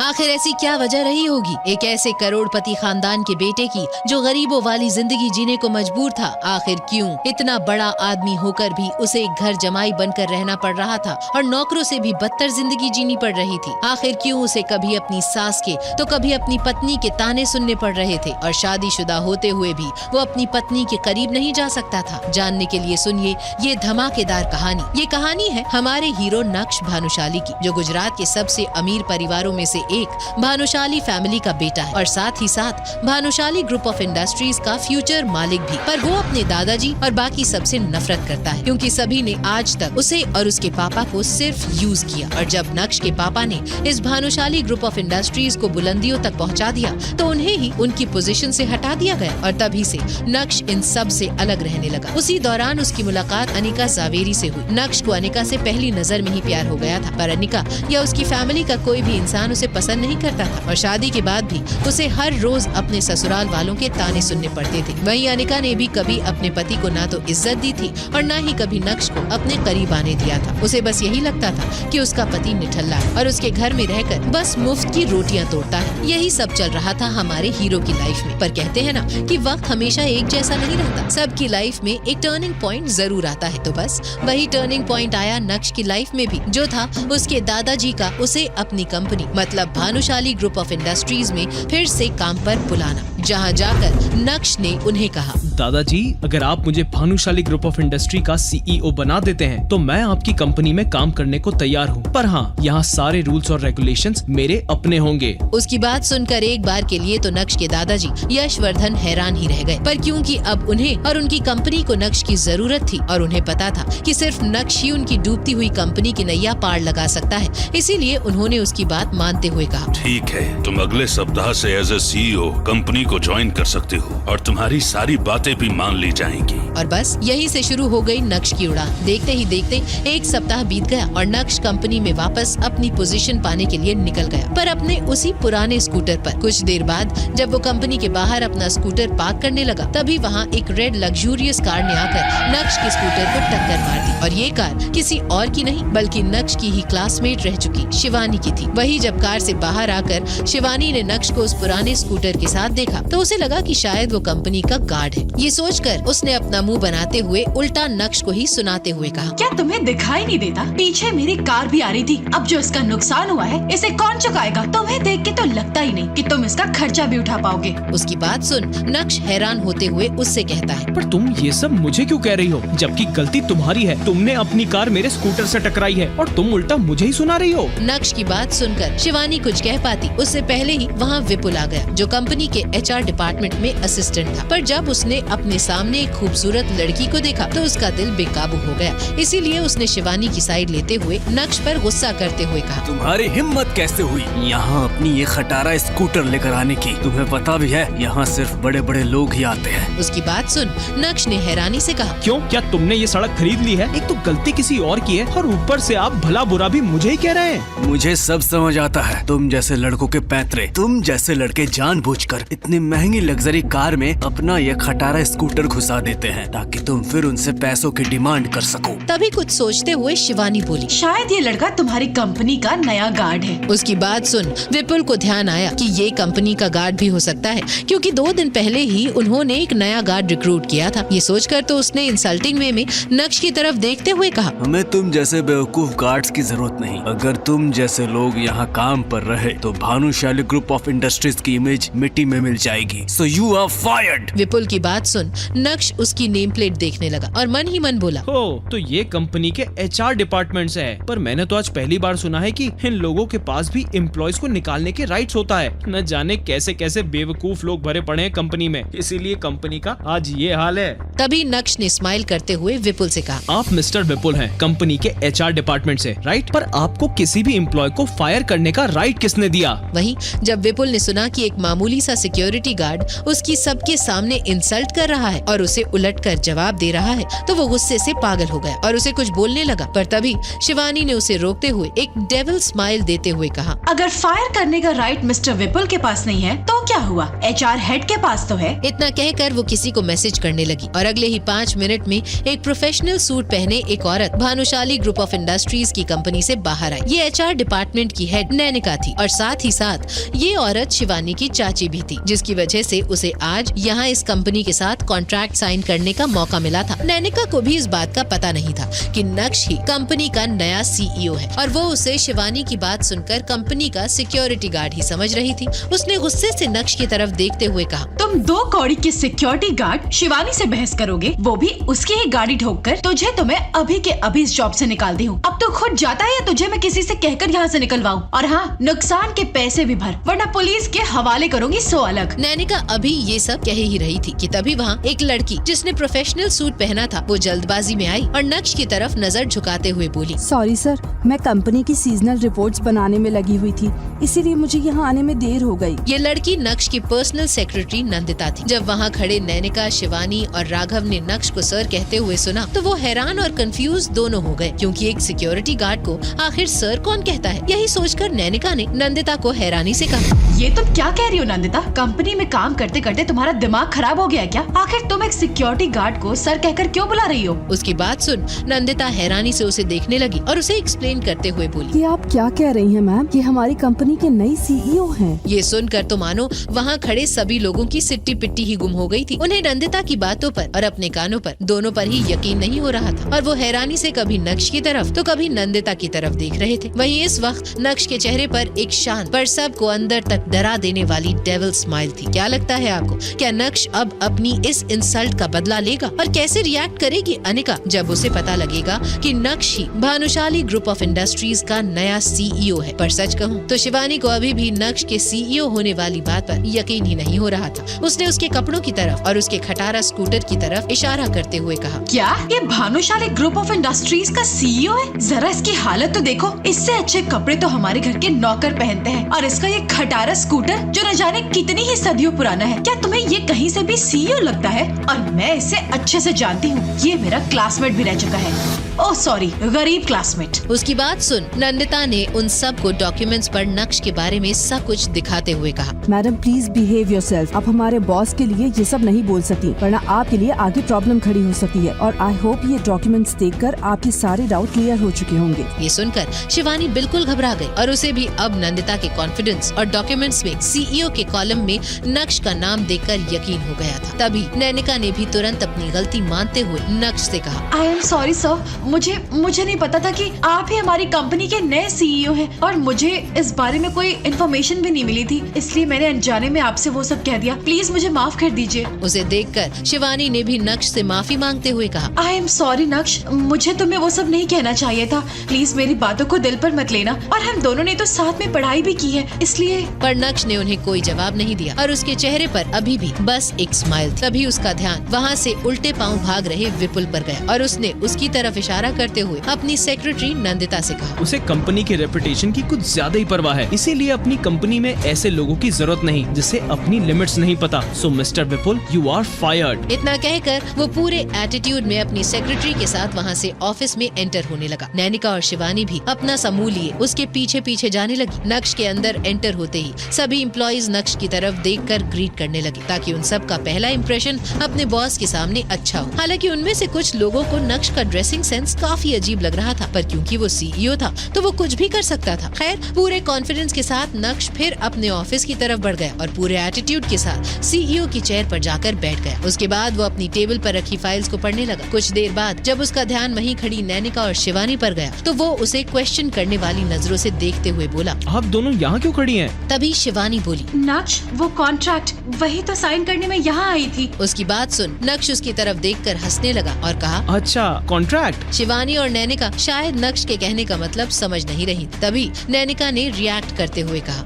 आखिर ऐसी क्या वजह रही होगी एक ऐसे करोड़पति खानदान के बेटे की जो गरीबों वाली जिंदगी जीने को मजबूर था। आखिर क्यों इतना बड़ा आदमी होकर भी उसे एक घर जमाई बनकर रहना पड़ रहा था और नौकरों से भी बदतर जिंदगी जीनी पड़ रही थी। आखिर क्यों उसे कभी अपनी सास के तो कभी अपनी पत्नी के ताने सुनने पड़ रहे थे और शादीशुदा होते हुए भी वो अपनी पत्नी के करीब नहीं जा सकता था। जानने के लिए सुनिए ये धमाकेदार कहानी। ये कहानी है हमारे हीरो नक्श भानुशाली की, जो गुजरात के सबसे अमीर परिवारों में से एक भानुशाली फैमिली का बेटा है और साथ ही साथ भानुशाली ग्रुप ऑफ इंडस्ट्रीज का फ्यूचर मालिक भी। पर वो अपने दादाजी और बाकी सबसे नफरत करता है क्योंकि सभी ने आज तक उसे और उसके पापा को सिर्फ यूज किया। और जब नक्श के पापा ने इस भानुशाली ग्रुप ऑफ इंडस्ट्रीज को बुलंदियों तक पहुंचा दिया तो उन्हें ही उनकी पोजीशन से हटा दिया गया और तभी से नक्श इन सब से अलग रहने लगा। उसी दौरान उसकी मुलाकात अनिका जावेरी से हुई। नक्श को अनिका से पहली नजर में ही प्यार हो गया था, पर अनिका या उसकी फैमिली का कोई भी इंसान उसे पसंद नहीं करता था और शादी के बाद भी उसे हर रोज अपने ससुराल वालों के ताने सुनने पड़ते थे। वहीं अनिका ने भी कभी अपने पति को ना तो इज्जत दी थी और ना ही कभी नक्श को अपने करीब आने दिया था। उसे बस यही लगता था कि उसका पति निठल्ला है और उसके घर में रहकर बस मुफ्त की रोटियां तोड़ता है। यही सब चल रहा था हमारे हीरो की लाइफ में। पर कहते हैं ना कि वक्त हमेशा एक जैसा नहीं रहता, सबकी लाइफ में एक टर्निंग पॉइंट जरूर आता है। तो बस वही टर्निंग पॉइंट आया नक्श की लाइफ में भी, जो था उसके दादाजी का उसे अपनी कंपनी मतलब भानुशाली ग्रुप ऑफ इंडस्ट्रीज में फिर से काम पर बुलाना, जहां जाकर नक्श ने उन्हें कहा, दादाजी अगर आप मुझे भानुशाली ग्रुप ऑफ इंडस्ट्री का सीईओ बना देते हैं तो मैं आपकी कंपनी में काम करने को तैयार हूँ, पर हाँ यहाँ सारे रूल्स और रेगुलेशंस मेरे अपने होंगे। उसकी बात सुनकर एक बार के लिए तो नक्श के दादाजी यशवर्धन हैरान ही रह गए, पर क्योंकि अब उन्हें और उनकी कंपनी को नक्श की जरूरत थी और उन्हें पता था कि सिर्फ नक्श ही उनकी डूबती हुई कंपनी की नैया पार लगा सकता है, इसीलिए उन्होंने उसकी बात मानते हुए कहा, ठीक है, तुम अगले सप्ताह से एज ए सीईओ कंपनी को ज्वाइन कर सकते हो और तुम्हारी सारी बातें भी मान ली जाएंगी। और बस यही से शुरू हो गई नक्श की उड़ान। देखते ही देखते एक सप्ताह बीत गया और नक्श कंपनी में वापस अपनी पोजीशन पाने के लिए निकल गया, पर अपने उसी पुराने स्कूटर पर। कुछ देर बाद जब वो कंपनी के बाहर अपना स्कूटर पार्क करने लगा तभी वहाँ एक रेड लग्जूरियस कार ने आकर नक्श के स्कूटर को टक्कर मार दी और ये कार किसी और की नहीं बल्कि नक्श की ही क्लासमेट रह चुकी शिवानी की थी। वही जब कार से बाहर आकर शिवानी ने नक्श को उस पुराने स्कूटर के साथ देखा तो उसे लगा कि शायद वो कंपनी का गार्ड है। ये सोचकर उसने अपना मुंह बनाते हुए उल्टा नक्श को ही सुनाते हुए कहा, क्या तुम्हें दिखाई नहीं देता? पीछे मेरी कार भी आ रही थी। अब जो इसका नुकसान हुआ है इसे कौन चुकाएगा? तुम्हें देख के तो लगता ही नहीं कि तुम इसका खर्चा भी उठा पाओगे। उसकी बात सुन नक्श हैरान होते हुए उससे कहता है, पर तुम ये सब मुझे क्यों कह रही हो जबकि गलती तुम्हारी है। तुमने अपनी कार मेरे स्कूटर से टकराई है और तुम उल्टा मुझे ही सुना रही हो। नक्श की बात सुनकर शिवानी कुछ कह पाती उससे पहले ही वहाँ विपुल आ गया, जो कंपनी के एचआर डिपार्टमेंट में असिस्टेंट था। पर जब उसने अपने सामने एक खूबसूरत लड़की को देखा तो उसका दिल बेकाबू हो गया, इसीलिए उसने शिवानी की साइड लेते हुए नक्श पर गुस्सा करते हुए कहा, तुम्हारी हिम्मत कैसे हुई यहाँ अपनी ये खटारा स्कूटर लेकर आने की? तुम्हें पता भी है यहाँ सिर्फ बड़े बड़े लोग ही आते हैं। उसकी बात सुन नक्श ने हैरानी से कहा, क्यों, क्या तुमने ये सड़क खरीद ली है? एक तो गलती किसी और की है और ऊपर से आप भला बुरा भी मुझे ही कह रहे हैं। मुझे सब समझ आता है, तुम जैसे लड़कों के पैतरे, तुम जैसे लड़के जानबूझकर इतनी महंगी लग्जरी कार में अपना ये खटारा स्कूटर घुसा देते हैं ताकि तुम फिर उनसे पैसों की डिमांड कर सको। तभी कुछ सोचते हुए शिवानी बोली, शायद ये लड़का तुम्हारी कंपनी का नया गार्ड है। उसकी बात सुन विपुल को ध्यान आया कि ये कंपनी का गार्ड भी हो सकता है, क्योंकि 2 दिन पहले ही उन्होंने एक नया गार्ड रिक्रूट किया था। ये सोचकर तो उसने इंसल्टिंग वे में नक्श की तरफ देखते हुए कहा, हमें तुम जैसे बेवकूफ गार्ड्स की जरूरत नहीं। अगर तुम जैसे लोग यहाँ काम पर रहे तो भानुशाली ग्रुप ऑफ इंडस्ट्रीज की इमेज मिट्टी में मिल जाएगी। So you are fired. Vipul की बात सुन नक्श उसकी नेम प्लेट देखने लगा और मन ही मन बोला, तो ये कंपनी के एचआर डिपार्टमेंट से है, पर मैंने तो आज पहली बार सुना है कि इन लोगों के पास भी एम्प्लॉयज को निकालने के राइट्स होता है। न जाने कैसे कैसे बेवकूफ लोग भरे पड़े हैं कंपनी में, इसीलिए कंपनी का आज ये हाल है। तभी नक्श ने स्माइल करते हुए विपुल से कहा, आप मिस्टर विपुल हैं कंपनी के एचआर डिपार्टमेंट से, राइट? पर आपको किसी भी एम्प्लॉय को फायर करने का राइट किसने दिया? वहीं जब विपुल ने सुना कि एक मामूली सा सिक्योरिटी गार्ड उसकी सबके सामने इंसल्ट कर रहा है और उसे उलटकर जवाब दे रहा है तो वो गुस्से से पागल हो गया और उसे कुछ बोलने लगा। पर तभी शिवानी ने उसे रोकते हुए एक डेविल स्माइल देते हुए कहा, अगर फायर करने का राइट मिस्टर विपुल के पास नहीं है तो क्या हुआ, एचआर हेड के पास तो है। इतना कहकर वो किसी को मैसेज करने लगी और अगले ही 5 मिनट में एक प्रोफेशनल सूट पहने एक औरत भानुशाली ग्रुप ऑफ इंडस्ट्रीज की कंपनी से बाहर आई। ये एचआर डिपार्टमेंट की हेड नैनिका नंदिता थी और साथ ही साथ ये औरत शिवानी की चाची भी थी, जिसकी वजह से उसे आज यहाँ इस कंपनी के साथ कॉन्ट्रैक्ट साइन करने का मौका मिला था। नैनिका को भी इस बात का पता नहीं था कि नक्श ही कंपनी का नया CEO है और वो उसे शिवानी की बात सुनकर कंपनी का सिक्योरिटी गार्ड ही समझ रही थी। उसने गुस्से से नक्श की तरफ देखते हुए कहा, तुम 2 कौड़ी के सिक्योरिटी गार्ड शिवानी से बहस करोगे, वो भी उसकी ही गाड़ी ठोककर? तुझे तो मैं अभी के अभी इस जॉब से निकाल दी हूँ। अब तो खुद जाता है या तुझे मैं किसी से कहकर यहाँ से निकलवाऊँ? और हाँ, नुकसान के पैसे भी भर, वरना पुलिस के हवाले करूँगी 100 अलग। नैनिका अभी ये सब कह ही रही थी कि तभी वहाँ एक लड़की जिसने प्रोफेशनल सूट पहना था वो जल्दबाजी में आई और नक्श की तरफ नजर झुकाते हुए बोली, सॉरी सर, मैं कंपनी की सीजनल रिपोर्ट्स बनाने में लगी हुई थी, इसीलिए मुझे यहाँ आने में देर हो गई। ये लड़की नक्श की पर्सनल सेक्रेटरी नंदिता थी। जब वहाँ खड़े नैनिका, शिवानी और राघव ने नक्श को सर कहते हुए सुना तो वो हैरान और कंफ्यूज दोनों हो गए, क्योंकि एक सिक्योरिटी गार्ड को आखिर सर कौन कहता है। यही सोचकर नैनिका ने नंदिता को हैरानी से कहा, ये तुम क्या कह रही हो नंदिता? कंपनी में काम करते करते तुम्हारा दिमाग खराब हो गया है क्या? आखिर तुम एक सिक्योरिटी गार्ड को सर कहकर क्यों बुला रही हो? उसकी बात सुन नंदिता हैरानी से उसे देखने लगी और उसे एक्सप्लेन करते हुए बोली, ये आप क्या कह रही हैं मैम? ये हमारी कंपनी के नई CEO हैं। ये सुनकर तो मानो वहाँ खड़े सभी लोगों की सिट्टी पिट्टी ही गुम हो गई थी। उन्हें नंदिता की बातों पर और अपने कानों पर दोनों पर ही यकीन नहीं हो रहा था और वो हैरानी से कभी नक्श की तरफ तो कभी नंदिता की तरफ देख रहे थे। वहीं इस वक्त नक्श के चेहरे पर एक शांत पर सबको अंदर तक डरा देने वाली डेविल स्माइल थी। क्या लगता है आपको, क्या नक्श अब अपनी इस इंसल्ट का बदला लेगा? और कैसे रिएक्ट करेगी अनिका जब उसे पता लगेगा कि नक्श ही भानुशाली ग्रुप ऑफ इंडस्ट्रीज का नया CEO है? पर सच कहूँ तो शिवानी को अभी भी नक्श के CEO होने वाली बात पर यकीन ही नहीं हो रहा था। उसने उसके कपड़ों की तरफ और उसके खटारा स्कूटर की तरफ इशारा करते हुए कहा, क्या ये भानुशाली ग्रुप ऑफ इंडस्ट्रीज का CEO है? जरा इसकी हालत तो देखो, इससे अच्छे कपड़े तो हमारे घर के नौकर पहनते हैं और इसका ये खटारा स्कूटर जो न जाने कितनी ही सदियों पुराना है। क्या तुम्हें ये कहीं से भी CEO लगता है? और मैं इसे अच्छे से जानती हूँ, ये मेरा क्लासमेट भी रह चुका है। ओह सॉरी, गरीब क्लासमेट। उसकी बात सुन नंदिता ने उन सब को डॉक्यूमेंट्स पर नक्श के बारे में सब कुछ दिखाते हुए कहा, मैडम प्लीज बिहेव योरसेल्फ। आप हमारे बॉस के लिए ये सब नहीं बोल सकती, वरना आपके लिए आगे प्रॉब्लम खड़ी हो सकती है। और आई होप ये डॉक्यूमेंट्स देखकर आपके सारे डाउट क्लियर हो चुके होंगे। ये सुनकर शिवानी बिल्कुल घबरा गई और उसे भी अब नंदिता के कॉन्फिडेंस और डॉक्यूमेंट्स में CEO के कॉलम में नक्श का नाम देखकर यकीन हो गया था। तभी नैनिका ने भी तुरंत अपनी गलती मानते हुए नक्श से कहा, आई एम सॉरी सर, मुझे नहीं पता था कि आप ही हमारी कंपनी के नए CEO हैं और मुझे इस बारे में कोई इन्फॉर्मेशन भी नहीं मिली थी, इसलिए मैंने अनजाने में आपसे वो सब कह दिया। प्लीज मुझे माफ कर दीजिए। उसे देखकर शिवानी ने भी नक्श से माफी मांगते हुए कहा, आई एम सॉरी नक्श, मुझे तुम्हें वो सब नहीं कहना चाहिए था। प्लीज मेरी बातों को दिल पर मत लेना, और हम दोनों ने तो साथ में पढ़ाई भी की है, इसलिए। पर नक्श ने उन्हें कोई जवाब नहीं दिया और उसके चेहरे पर अभी भी बस एक स्माइल। तभी उसका ध्यान वहाँ से उल्टे पांव भाग रहे विपुल पर गया और उसने उसकी तरफ इशारा करते हुए अपनी सेक्रेटरी नंदिता से कहा, उसे कंपनी के रेपुटेशन की कुछ ज्यादा ही परवाह है, इसीलिए अपनी कंपनी में ऐसे लोगों की जरूरत नहीं जिसे अपनी लिमिट्स नहीं पता। So mister Vipul, you are fired. इतना कहकर वो पूरे एटीट्यूड में अपनी सेक्रेटरी के साथ वहाँ से ऑफिस में एंटर होने लगा। नैनिका और शिवानी भी अपना समूह लिए उसके पीछे पीछे जाने लगी। नक्श के अंदर एंटर होते ही सभी एम्प्लॉइज नक्श की तरफ देखकर ग्रीट करने लगे ताकि उन सब का पहला इंप्रेशन अपने बॉस के सामने अच्छा हो। हालांकि उनमें से कुछ लोगों को नक्श का ड्रेसिंग सेंस काफी अजीब लग रहा था, पर क्योंकि वो CEO था तो वो कुछ भी कर सकता था। खैर, पूरे कॉन्फिडेंस के साथ नक्श फिर अपने ऑफिस की तरफ बढ़ गया और पूरे एटीट्यूड के साथ CEO की चेयर पर जाकर बैठ गया। उसके बाद वो अपनी टेबल पर रखी फाइल्स को पढ़ने लगा। कुछ देर बाद जब उसका ध्यान वहीं खड़ी नैनिका और शिवानी पर गया तो वो उसे क्वेश्चन करने वाली नजरों से देखते हुए बोला, आप दोनों यहाँ क्यों खड़ी हैं? तभी शिवानी बोली, नक्श, वो कॉन्ट्रैक्ट वही तो साइन करने में यहाँ आई थी। उसकी बात सुन नक्श उसकी तरफ देखकर हंसने लगा और कहा, अच्छा, कॉन्ट्रैक्ट। शिवानी और नैनिका शायद नक्श के कहने का मतलब समझ नहीं रही। तभी नैनिका ने रिएक्ट करते हुए कहा,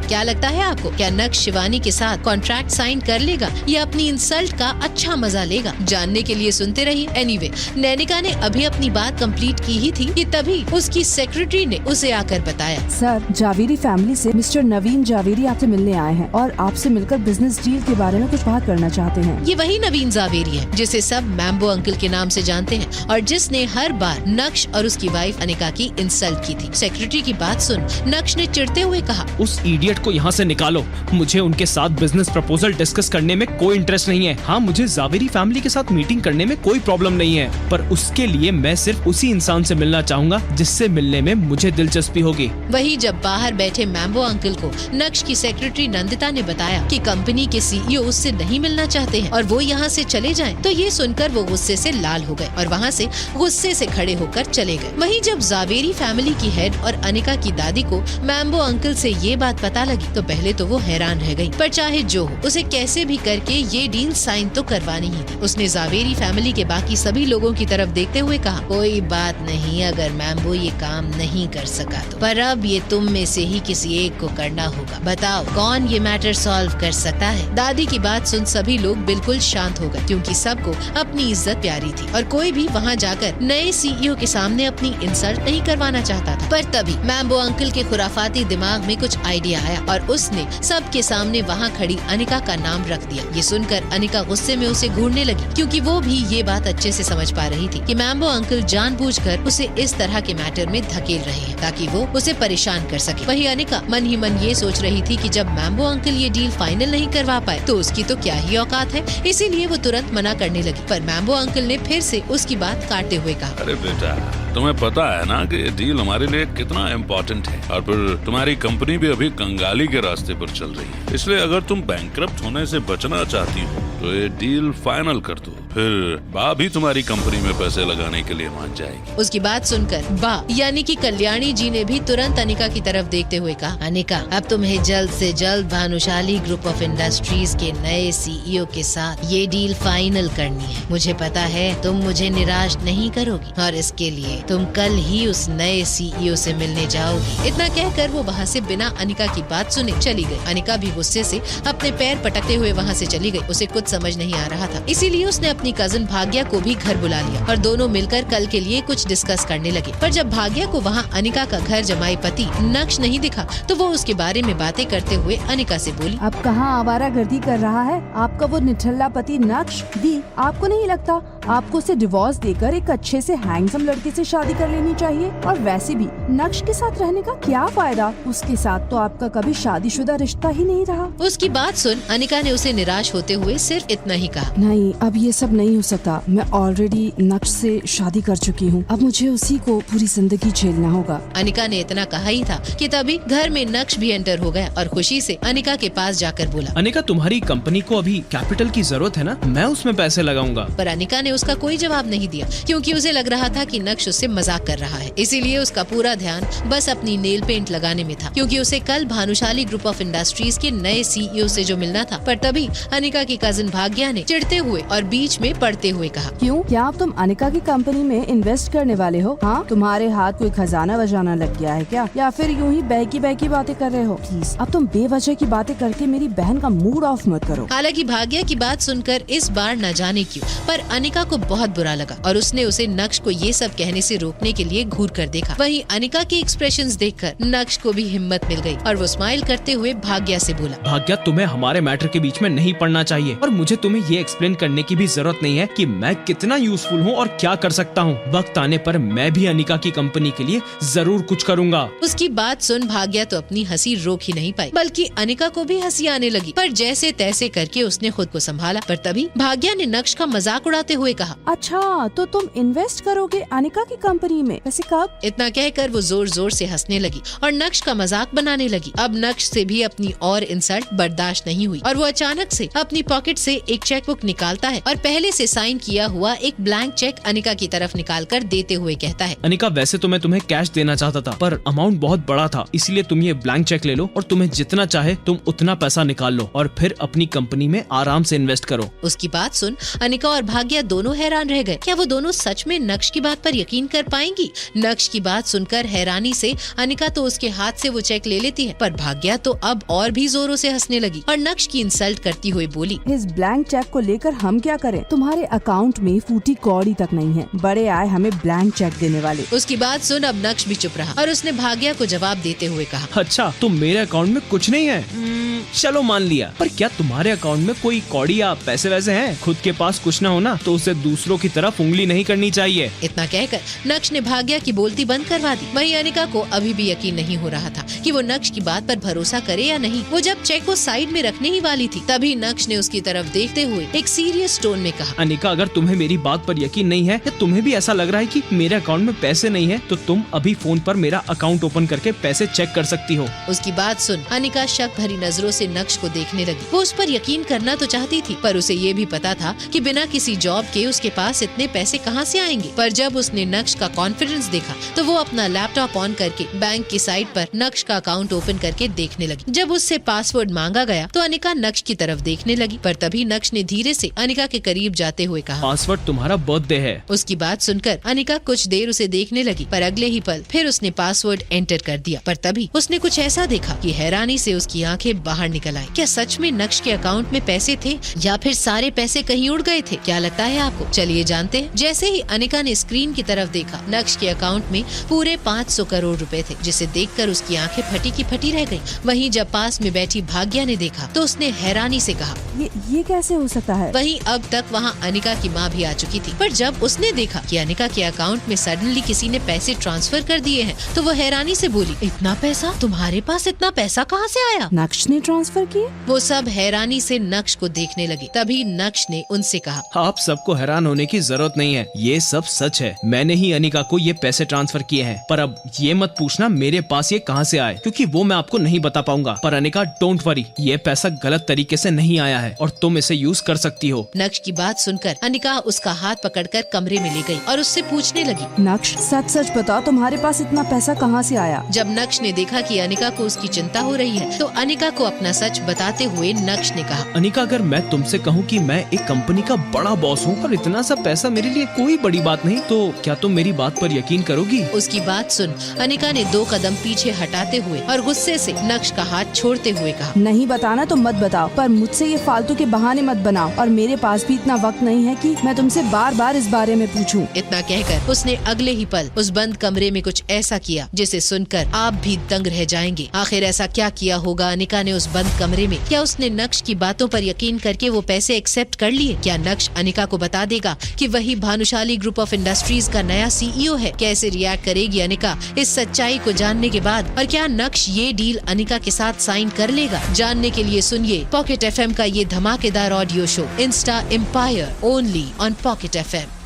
क्या लगता है आपको, क्या नक्श शिवानी के साथ कॉन्ट्रैक्ट साइन कर लेगा या अपनी इंसल्ट का अच्छा मजा लेगा? जानने के लिए सुनते रहिए। एनीवे, नैनिका ने अभी अपनी बात कंप्लीट की ही थी कि तभी उसकी सेक्रेटरी ने उसे आकर बताया, सर, जावेरी फैमिली से मिस्टर नवीन जावेरी आपसे मिलने आए हैं और आपसे मिलकर बिजनेस डील के बारे में कुछ बात करना चाहते हैं। ये वही नवीन जावेरी है जिसे सब मैम्बो अंकल के नाम से जानते हैं और जिसने हर बार नक्श और उसकी वाइफ अनिका की इंसल्ट की थी। सेक्रेटरी की बात सुन नक्श ने चिढ़ते हुए कहा, उस इडियट को यहाँ से निकालो। मुझे उनके साथ बिजनेस प्रपोजल डिस्कस करने में कोई इंटरेस्ट नहीं है। हाँ, मुझे जावेरी फैमिली के साथ मीटिंग करने में कोई प्रॉब्लम नहीं है, पर उसके लिए मैं सिर्फ उसी इंसान से मिलना चाहूँगा जिससे मिलने में मुझे दिलचस्पी होगी। वही जब बाहर बैठे मैम्बो अंकल को नक्श की सेक्रेटरी नंदिता ने बताया कि कंपनी के सीईओ उससे नहीं मिलना चाहते हैं और वो यहाँ से चले जाएं, तो ये सुनकर वो गुस्से से लाल हो गए और वहाँ से गुस्से से खड़े होकर चले गए। वहीं जब जावेरी फैमिली की हेड और अनिका की दादी को मैम्बो अंकल से ये बात पता लगी तो पहले तो वो हैरान रह गई, पर चाहे जो हो उसे कैसे भी करके ये डील साइन तो करवानी ही थी। उसने जावेरी फैमिली के बाकी सभी लोगों की तरफ देखते हुए कहा, कोई बात नहीं, अगर मैम्बो ये काम नहीं कर सका तो, पर अब ये तुम में से ही किसी एक को करना होगा। बताओ कौन ये मैटर सॉल्व कर सकता है। दादी की बात सुन सभी लोग बिल्कुल शांत हो गए, क्योंकि सबको अपनी इज्जत प्यारी थी और कोई भी वहाँ जाकर नए सीईओ के सामने अपनी इंसल्ट नहीं करवाना चाहता था। पर तभी मैम्बो अंकल के खुराफाती दिमाग में कुछ आइडिया आया और उसने सबके सामने वहाँ खड़ी अनिका का नाम रख दिया। ये सुनकर अनिका गुस्से में उसे घूरने लगी, क्योंकि वो भी ये बात अच्छे से समझ पा रही थी कि मैम्बो अंकल जानबूझकर उसे इस तरह के मैटर में धकेल रहे हैं ताकि वो उसे परेशान कर सके। वही अनिका मन ही मन ये सोच रही थी कि जब मैम्बो अंकल ये डील फाइनल नहीं करवा पाए तो उसकी तो क्या ही औकात है, इसीलिए वो तुरंत मना करने लगी। पर मैम्बो अंकल ने फिर से उसकी बात काटते हुए कहा, अरे बेटा, तुम्हें पता है ना कि ये डील हमारे लिए कितना इम्पोर्टेंट है और फिर तुम्हारी कंपनी भी अभी कंगाली के रास्ते पर चल रही है, इसलिए अगर तुम बैंकरप्ट होने से बचना चाहती हो तो ये डील फाइनल कर दो, फिर बा भी तुम्हारी कंपनी में पैसे लगाने के लिए मान जाएगी। उसकी बात सुनकर बा यानी कि कल्याणी जी ने भी तुरंत अनिका की तरफ देखते हुए कहा, अनिका, अब तुम्हें जल्द से जल्द भानुशाली ग्रुप ऑफ इंडस्ट्रीज के नए सीईओ के साथ ये डील फाइनल करनी है। मुझे पता है तुम मुझे निराश नहीं करोगी और इसके लिए तुम कल ही उस नए सीईओ से मिलने जाओगी। इतना कहकर वो वहाँ से बिना अनिका की बात सुने चली गई। अनिका भी गुस्से से अपने पैर पटकते हुए वहाँ से चली गई। उसे कुछ समझ नहीं आ रहा था, इसीलिए उसने अपनी कजिन भाग्या को भी घर बुला लिया और दोनों मिलकर कल के लिए कुछ डिस्कस करने लगे। पर जब भाग्या को वहाँ अनिका का घर जमाई पति नक्श नहीं दिखा तो वो उसके बारे में बातें करते हुए अनिका से बोली, अब कहाँ आवारागर्दी कर रहा है आपका वो निठल्ला पति नक्श? दी, आपको नहीं लगता आपको उसे डिवोर्स देकर एक अच्छे से हैंडसम लड़के से शादी कर लेनी चाहिए? और वैसे भी नक्श के साथ रहने का क्या फायदा, उसके साथ तो आपका कभी शादीशुदा रिश्ता ही नहीं रहा। उसकी बात सुन अनिका ने उसे निराश होते हुए सिर्फ इतना ही कहा, नहीं, अब ये सब नहीं हो सकता। मैं ऑलरेडी नक्श से शादी कर चुकी हूँ, अब मुझे उसी को पूरी जिंदगी झेलना होगा। अनिका ने इतना कहा ही था कि तभी घर में नक्श भी एंटर हो गया और खुशी से अनिका के पास जाकर बोला, अनिका, तुम्हारी कंपनी को अभी कैपिटल की जरूरत है ना, मैं उसमें पैसे लगाऊंगा। पर अनिका ने उसका कोई जवाब नहीं दिया, क्योंकि उसे लग रहा था कि नक्श उससे मजाक कर रहा है। इसीलिए उसका पूरा ध्यान बस अपनी नेल पेंट लगाने में था, क्योंकि उसे कल भानुशाली ग्रुप ऑफ इंडस्ट्रीज के नए सीईओ से जो मिलना था। पर तभी अनिका की कजिन भाग्या ने चिढ़ते हुए और बीच में पड़ते हुए कहा, क्यों, क्या अब तुम अनिका की कंपनी में इन्वेस्ट करने वाले हो? हाँ, तुम्हारे हाथ कोई खजाना वजाना लग गया है क्या, या फिर यूं ही बहकी बातें कर रहे हो? प्लीज अब तुम बेवजह की बातें करके मेरी बहन का मूड ऑफ मत करो। हालांकि भाग्या की बात सुनकर इस बार न जाने क्यों पर अनिका को बहुत बुरा लगा और उसने उसे नक्श को ये सब कहने से रोकने के लिए घूर कर देखा। वहीं अनिका के एक्सप्रेशंस देखकर नक्श को भी हिम्मत मिल गई और वो स्माइल करते हुए भाग्या से बोला, भाग्या, तुम्हें हमारे मैटर के बीच में नहीं पड़ना चाहिए और मुझे तुम्हें ये एक्सप्लेन करने की भी जरूरत नहीं है कि मैं कितना यूजफुल हूँ और क्या कर सकता हूँ। वक्त आने पर मैं भी अनिका की कंपनी के लिए जरूर कुछ करूँगा। उसकी बात सुन भाग्या तो अपनी हंसी रोक ही नहीं पाई, बल्कि अनिका को भी हंसी आने लगी। पर जैसे तैसे करके उसने खुद को संभाला। पर तभी भाग्या ने नक्श का मजाक उड़ाते हुए कहा, अच्छा, तो तुम इन्वेस्ट करोगे अनिका की कंपनी में, वैसे कब? इतना कहकर वो जोर जोर से हंसने लगी और नक्श का मजाक बनाने लगी। अब नक्श से भी अपनी और इंसल्ट बर्दाश्त नहीं हुई और वो अचानक से अपनी पॉकेट से एक चेक बुक निकालता है और पहले से साइन किया हुआ एक ब्लैंक चेक अनिका की तरफ निकाल कर देते हुए कहता है, अनिका, वैसे तो मैं तुम्हें कैश देना चाहता था पर अमाउंट बहुत बड़ा था, इसलिए तुम ये ब्लैंक चेक ले लो और तुम्हें जितना चाहे तुम उतना पैसा निकाल लो और फिर अपनी कंपनी में आराम से इन्वेस्ट करो। उसकी बात सुन अनिका और भाग्या दोनों हैरान रह गए। क्या वो दोनों सच में नक्श की बात पर यकीन कर पाएंगी? नक्श की बात सुनकर हैरानी से अनिका तो उसके हाथ से वो चेक ले लेती है, पर भाग्या तो अब और भी जोरों से हंसने लगी और नक्श की इंसल्ट करती हुए बोली, इस ब्लैंक चेक को लेकर हम क्या करें? तुम्हारे अकाउंट में फूटी कौड़ी तक नहीं है, बड़े आए हमें ब्लैंक चेक देने वाले। उसकी बात सुन अब नक्श भी चुप रहा और उसने भाग्या को जवाब देते हुए कहा, अच्छा, तो मेरे अकाउंट में कुछ नहीं है? चलो मान लिया, पर क्या तुम्हारे अकाउंट में कोई कौड़ी या पैसे वैसे हैं? खुद के पास कुछ न होना तो उसे दूसरों की तरफ उंगली नहीं करनी चाहिए। इतना कहकर नक्श ने भाग्या की बोलती बंद करवा दी। वहीं अनिका को अभी भी यकीन नहीं हो रहा था कि वो नक्श की बात पर भरोसा करे या नहीं। वो जब चेक को साइड में रखने ही वाली थी, तभी नक्श ने उसकी तरफ देखते हुए एक सीरियस टोन में कहा, अनिका, अगर तुम्हें मेरी बात पर यकीन नहीं है या तुम्हें भी ऐसा लग रहा है कि मेरे अकाउंट में पैसे नहीं है, तो तुम अभी फोन पर मेरा अकाउंट ओपन करके पैसे चेक कर सकती हो। उसकी बात सुन अनिका शक भरी नजरों से नक्श को देखने लगी। वो उस पर यकीन करना तो चाहती थी, पर उसे ये भी पता था कि बिना किसी जॉब के उसके पास इतने पैसे कहां से आएंगे। पर जब उसने नक्श का कॉन्फिडेंस देखा तो वो अपना लैपटॉप ऑन करके बैंक की साइट पर नक्श का अकाउंट ओपन करके देखने लगी। जब उससे पासवर्ड मांगा गया तो अनिका नक्श की तरफ देखने लगी, पर तभी नक्श ने धीरे से अनिका के करीब जाते हुए कहा, पासवर्ड तुम्हारा बर्थडे है। उसकी बात सुनकर अनिका कुछ देर उसे देखने लगी, पर अगले ही पल फिर उसने पासवर्ड एंटर कर दिया। पर तभी उसने कुछ ऐसा देखा कि हैरानी से उसकी आंखें बाहर निकल आई। क्या सच में नक्श के अकाउंट में पैसे थे या फिर सारे पैसे कहीं उड़ गए थे? क्या लगता है आपको? चलिए जानते हैं। जैसे ही अनिका ने स्क्रीन की तरफ देखा, नक्श के अकाउंट में पूरे 500 करोड़ रुपए थे, जिसे देखकर उसकी आंखें फटी की फटी रह गईं। वहीं जब पास में बैठी भाग्या ने देखा तो उसने हैरानी से कहा, ये कैसे हो सकता है? वहीं अब तक वहाँ अनिका की माँ भी आ चुकी थी, पर जब उसने देखा कि अनिका के अकाउंट में सडनली किसी ने पैसे ट्रांसफर कर दिए हैं, तो वो हैरानी से बोली, इतना पैसा? तुम्हारे पास इतना पैसा कहाँ से आया? नक्श ने ट्रांसफर किए? वो सब हैरानी से नक्श को देखने लगे। तभी नक्श ने उनसे कहा, आप सबको हैरान होने की जरूरत नहीं है, ये सब सच है। मैंने ही अनिका को ये पैसे ट्रांसफर किए हैं। पर अब ये मत पूछना मेरे पास ये कहाँ से आए, क्योंकि वो मैं आपको नहीं बता पाऊंगा। पर अनिका, डोंट वरी, ये पैसा गलत तरीके से नहीं आया है और तुम इसे यूज कर सकती हो। नक्श की बात सुनकर अनिका उसका हाथ पकड़कर कमरे में ले गई और उससे पूछने लगी, नक्श, सच सच बता, तुम्हारे पास इतना पैसा कहाँ से आया? जब नक्श ने देखा कि अनिका को उसकी चिंता हो रही है, तो अनिका को अपना सच बताते हुए नक्श ने कहा, अनिका, अगर मैं तुमसे कहूँ कि मैं एक कंपनी का बड़ा बॉस हूँ और इतना सा पैसा मेरे लिए कोई बड़ी बात नहीं, तो क्या तुम मेरी बात पर यकीन करोगी? उसकी बात सुन अनिका ने 2 कदम पीछे हटाते हुए और गुस्से से नक्श का हाथ छोड़ते हुए कहा, नहीं बताना तो मत बताओ, पर मुझसे ये फालतू के बहाने मत बनाओ, और मेरे पास भी इतना वक्त नहीं है कि मैं तुमसे बार बार इस बारे में पूछूं। इतना कहकर उसने अगले ही पल उस बंद कमरे में कुछ ऐसा किया जिसे सुनकर आप भी दंग रह जाएंगे। आखिर ऐसा क्या किया होगा अनिका ने उस बंद कमरे में? क्या उसने नक्श की बातों पर यकीन करके वो पैसे एक्सेप्ट कर लिए? क्या नक्श अनिका को बता देगा कि वही भानुशाली ग्रुप ऑफ इंडस्ट्रीज का नया CEO है? कैसे रिएक्ट करेगी अनिका इस सच्चाई को जानने के बाद? और क्या नक्श ये डील अनिका के साथ साइन कर लेगा? जानने के लिए सुनिए पॉकेट FM का ये धमाकेदार audio show Insta Empire, only on Pocket FM।